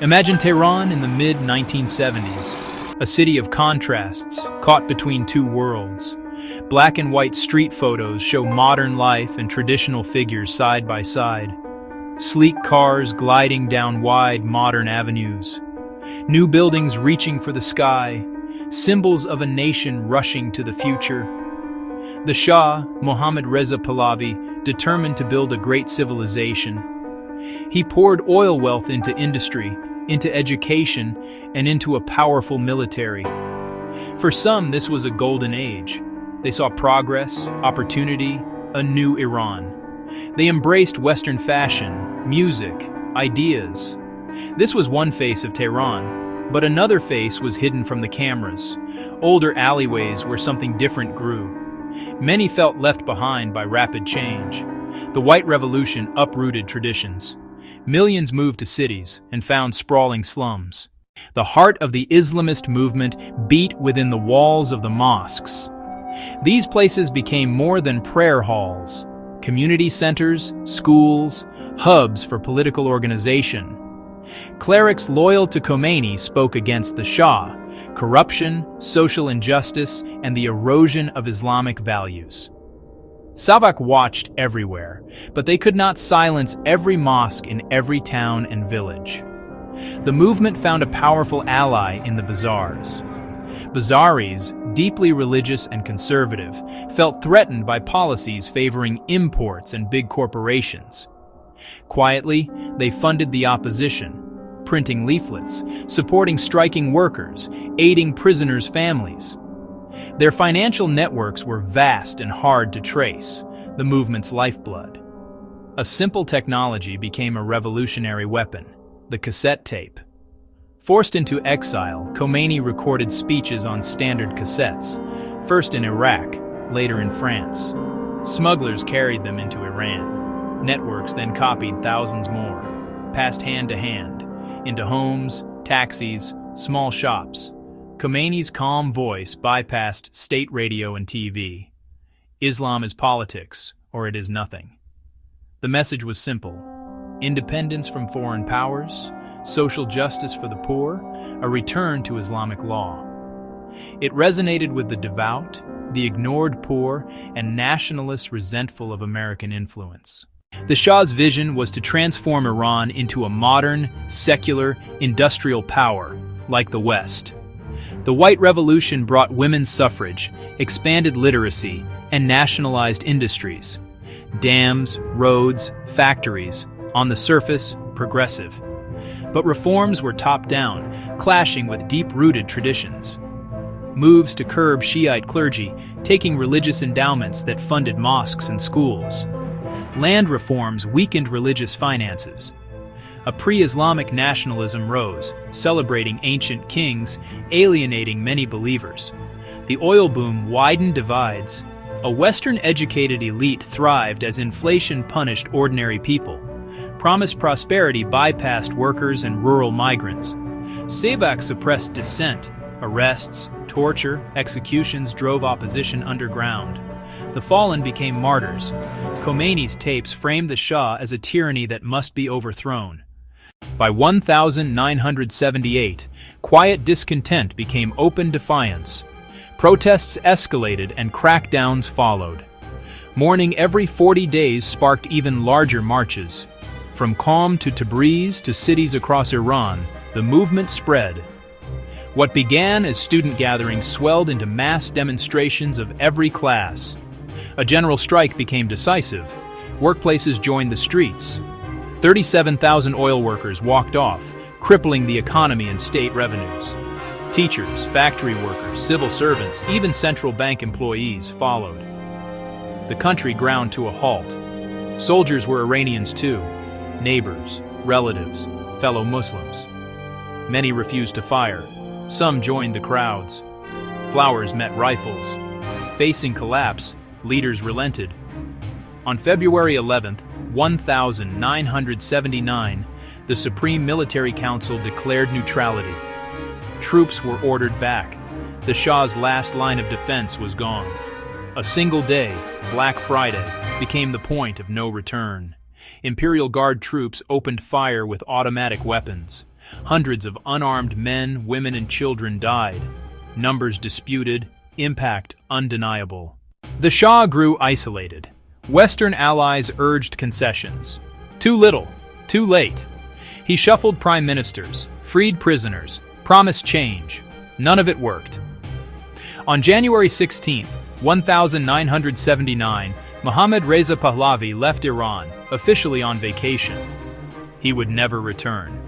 Imagine Tehran in the mid-1970s, a city of contrasts, caught between two worlds. Black and white street photos show modern life and traditional figures side by side. Sleek cars gliding down wide, modern avenues. New buildings reaching for the sky, symbols of a nation rushing to the future. The Shah Mohammad Reza Pahlavi determined to build a great civilization. He poured oil wealth into industry, into education, and into a powerful military. For some, this was a golden age. They saw progress, opportunity, a new Iran. They embraced Western fashion, music, ideas. This was one face of Tehran, but another face was hidden from the cameras. Older alleyways where something different grew. Many felt left behind by rapid change. The White Revolution uprooted traditions. Millions moved to cities and found sprawling slums. The heart of the Islamist movement beat within the walls of the mosques. These places became more than prayer halls, community centers, schools, hubs for political organization. Clerics loyal to Khomeini spoke against the Shah, corruption, social injustice, and the erosion of Islamic values. Savak watched everywhere, but they could not silence every mosque in every town and village. The movement found a powerful ally in the bazaaris. Bazaaris, deeply religious and conservative, felt threatened by policies favoring imports and big corporations. Quietly, they funded the opposition, printing leaflets, supporting striking workers, aiding prisoners' families. Their financial networks were vast and hard to trace, the movement's lifeblood. A simple technology became a revolutionary weapon, the cassette tape. Forced into exile, Khomeini recorded speeches on standard cassettes, first in Iraq, later in France. Smugglers carried them into Iran. Networks then copied thousands more, passed hand to hand, into homes, taxis, small shops. Khomeini's calm voice bypassed state radio and TV. Islam is politics, or it is nothing. The message was simple: independence from foreign powers, social justice for the poor, a return to Islamic law. It resonated with the devout, the ignored poor, and nationalists resentful of American influence. The Shah's vision was to transform Iran into a modern, secular, industrial power, like the West. The White Revolution brought women's suffrage, expanded literacy, and nationalized industries. Dams, roads, factories, on the surface, progressive. But reforms were top-down, clashing with deep-rooted traditions. Moves to curb Shiite clergy, taking religious endowments that funded mosques and schools. Land reforms weakened religious finances. A pre-Islamic nationalism rose, celebrating ancient kings, alienating many believers. The oil boom widened divides. A Western-educated elite thrived as inflation punished ordinary people. Promised prosperity bypassed workers and rural migrants. Savak suppressed dissent. Arrests, torture, executions drove opposition underground. The fallen became martyrs. Khomeini's tapes framed the Shah as a tyranny that must be overthrown. By 1978, quiet discontent became open defiance. Protests escalated and crackdowns followed. Mourning every 40 days sparked even larger marches. From Qom to Tabriz to cities across Iran, the movement spread. What began as student gatherings swelled into mass demonstrations of every class. A general strike became decisive. Workplaces joined the streets. 37,000 oil workers walked off, crippling the economy and state revenues. Teachers, factory workers, civil servants, even central bank employees followed. The country ground to a halt. Soldiers were Iranians too, neighbors, relatives, fellow Muslims. Many refused to fire. Some joined the crowds. Flowers met rifles. Facing collapse, leaders relented. On February 11, 1979, the Supreme Military Council declared neutrality. Troops were ordered back. The Shah's last line of defense was gone. A single day, Black Friday, became the point of no return. Imperial Guard troops opened fire with automatic weapons. Hundreds of unarmed men, women, and children died. Numbers disputed, impact undeniable. The Shah grew isolated. Western allies urged concessions. Too little, too late. He shuffled prime ministers, freed prisoners, promised change. None of it worked. On January 16, 1979, Mohammad Reza Pahlavi left Iran, officially on vacation. He would never return.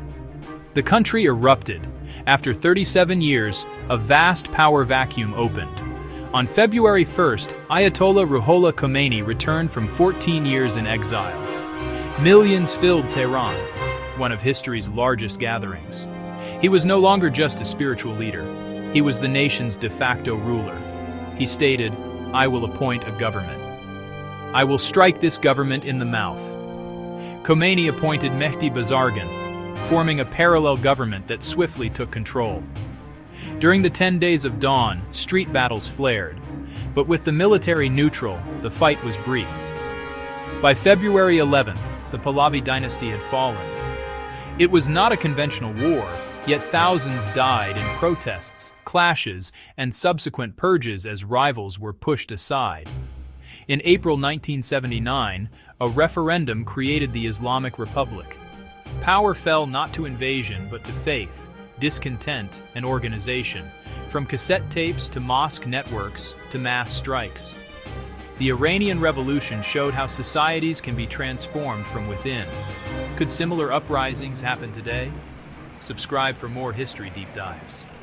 The country erupted. After 37 years, a vast power vacuum opened. On February 1st, Ayatollah Ruhollah Khomeini returned from 14 years in exile. Millions filled Tehran, one of history's largest gatherings. He was no longer just a spiritual leader. He was the nation's de facto ruler. He stated, "I will appoint a government. I will strike this government in the mouth." Khomeini appointed Mehdi Bazargan, forming a parallel government that swiftly took control. During the 10 days of dawn, street battles flared, but with the military neutral, the fight was brief. By February 11th, the Pahlavi dynasty had fallen. It was not a conventional war, yet thousands died in protests, clashes, and subsequent purges as rivals were pushed aside. In April 1979, a referendum created the Islamic Republic. Power fell not to invasion but to faith, discontent, and organization, from cassette tapes to mosque networks to mass strikes. The Iranian Revolution showed how societies can be transformed from within. Could similar uprisings happen today? Subscribe for more history deep dives.